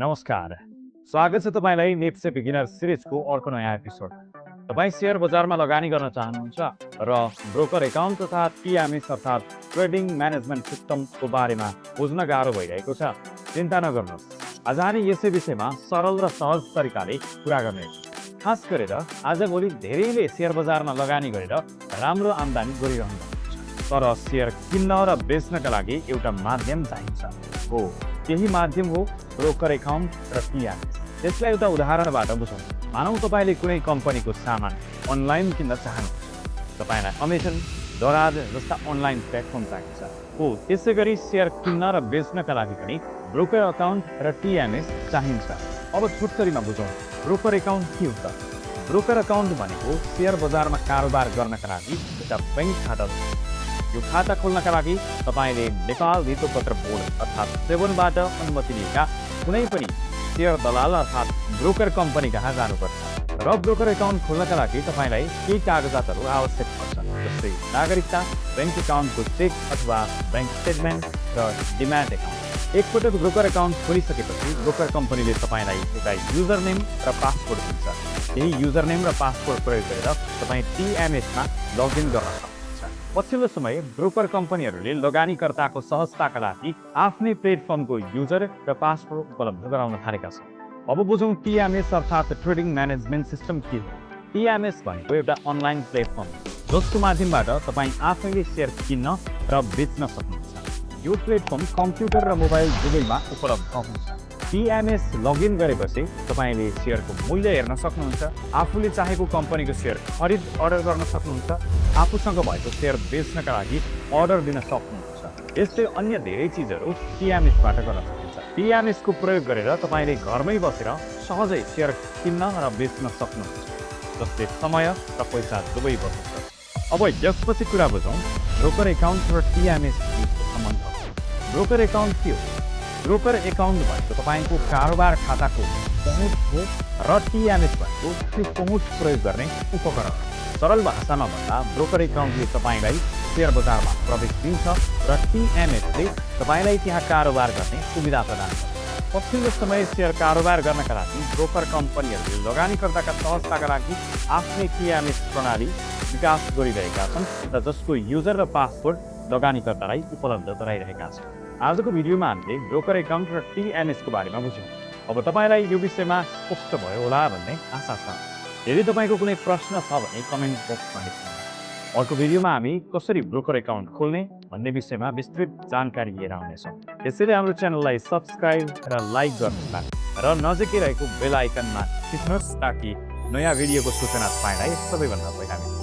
नमस्कार। स्वागत छ तपाईलाई नेप्से बिगिनर सिरिजको अर्को नयाँ एपिसोड। तपाई शेयर बजारमा लगानी गर्न चाहनुहुन्छ र ब्रोकर एकाउन्ट तथा टिएमएस अर्थात् ट्रेडिङ म्यानेजमेन्ट सिस्टमको बारेमा बुझ्न गाह्रो भइरहेको छ। चिन्ता नगर्नुहोस्। आज हामी यसै विषयमा सरल र सहज तरिकाले कुरा गर्नेछौँ। खास गरेर आजभोलि धेरैले शेयर बजारमा लगानी गरेर राम्रो आम्दानी गरिरहनु भएको छ। तर शेयर किन्न र बेच्नका लागि एउटा माध्यम चाहिन्छ। हो, यही माध्यम हो ब्रोकर एकाउन्ट र टिएमएस। यसलाई एउटा उदाहरणबाट बुझौँ। मानौँ तपाईले कुनै कम्पनीको सामान अनलाइन किन्न चाहनुहुन्छ। तपाईलाई अमेजन, दराज जस्ता अनलाइन प्लेटफर्म चाहिन्छ। हो, त्यसै गरी शेयर किन्न र बेच्नका लागि पनि ब्रोकर एकाउन्ट र टिएमएस चाहिन्छ। अब छोटकरीमा बुझौँ, ब्रोकर एकाउन्ट के हो त? ब्रोकर एकाउन्ट भनेको शेयर बजारमा कारोबार गर्नका लागि एउटा बैंक खाता हो। यो खाता खोल्नका लागि तपाईले नेपाल धितोपत्र बोर्ड अर्थात् सेवनबाट अनुमति लिएका कुनै पनि शेयर दलाल अर्थात् ब्रोकर कम्पनी कहाँ जानुपर्छ। र ब्रोकर एकाउन्ट खोल्नका लागि तपाईलाई केही कागजातहरू आवश्यक पर्छ, जस्तै नागरिकता, बैंक एकाउन्टको चेक अथवा बैंक स्टेटमेन्ट र डिम्याट एकाउन्ट। एकपटक ब्रोकर एकाउन्ट खोलिसकेपछि ब्रोकर कम्पनीले तपाईलाई एउटा युजर नेम र पासवर्ड दिन्छ। यही युजर नेम र पासवर्ड प्रयोग गरेर तपाईँ टिएमएसमा लगइन गर्न सक्नुहुन्छ। पछिल्लो समय ब्रोकर कम्पनीहरूले लगानीकर्ताको सहजताका लागि आफ्नै प्लेटफर्मको युजर र पासवर्ड उपलब्ध गराउन थालेका छन्। अब बुझौँ टिएमएस अर्थात् ट्रेडिङ म्यानेजमेन्ट सिस्टम के हो। टिएमएस भनेको एउटा अनलाइन प्लेटफर्म जसको माध्यमबाट तपाईँ आफैले शेयर किन्न र बेच्न सक्नुहुन्छ। यो प्लेटफर्म कम्प्युटर र मोबाइल दुवैमा उपलब्ध हुन्छ। टिएमएस लगइन गरेपछि तपाईले शेयरको मूल्य हेर्न सक्नुहुन्छ, आफूले चाहेको कम्पनीको शेयर खरिद अर्डर गर्न सक्नुहुन्छ, आफूसँग भएको शेयर बेच्नका लागि अर्डर दिन सक्नुहुन्छ। यस्तै अन्य धेरै चिजहरू टिएमएसबाट गर्न सकिन्छ। टिएमएसको प्रयोग गरेर तपाईले घरमै बसेर सहजै शेयर किन्न र बेच्न सक्नुहुन्छ, जसले समय र पैसा दुवै बचाउँछ। अब यसपछि कुरा बुझौँ ब्रोकर एकाउन्ट र टिएमएस बीचको सम्बन्ध। ब्रोकर एकाउन्ट के हो? ब्रोकर एकाउन्ट भनेको तपाईँको कारोबार खाताको पहुँच हो र टिएमएस भनेको त्यो पहुँच प्रयोग गर्ने उपकरण। सरल भाषामा भन्दा ब्रोकर एकाउन्टले तपाईँलाई शेयर बजारमा प्रवेश दिन्छ र टिएमएसले तपाईँलाई त्यहाँ कारोबार गर्ने सुविधा प्रदान गर्छ। पछिल्लो समय शेयर कारोबार गर्नका लागि ब्रोकर कम्पनीहरूले लगानीकर्ताका सहजताका लागि आफ्नै टिएमएस प्रणाली विकास गरिरहेका छन् र जसको युजर र पासवर्ड लगानीकर्तालाई उपलब्ध गराइरहेका छन्। आजको भिडियोमा हामीले ब्रोकर एकाउन्ट र टिएमएसको बारेमा बुझ्यौँ। अब तपाईँलाई यो विषयमा स्पष्ट भयो होला भन्ने आशा छ। यदि तपाईँको कुनै प्रश्न छ भने कमेन्ट बक्समा लेख्नुहोला। अर्को भिडियोमा हामी कसरी ब्रोकर एकाउन्ट खोल्ने भन्ने विषयमा विस्तृत जानकारी लिएर आउनेछौँ। यसैले हाम्रो च्यानललाई सब्सक्राइब र लाइक गर्नुहोला र नजिकै रहेको बेल आइकनमा थिच्नुहोस् ताकि नयाँ भिडियोको सूचना तपाईँलाई सबैभन्दा पहिला मिल्छ।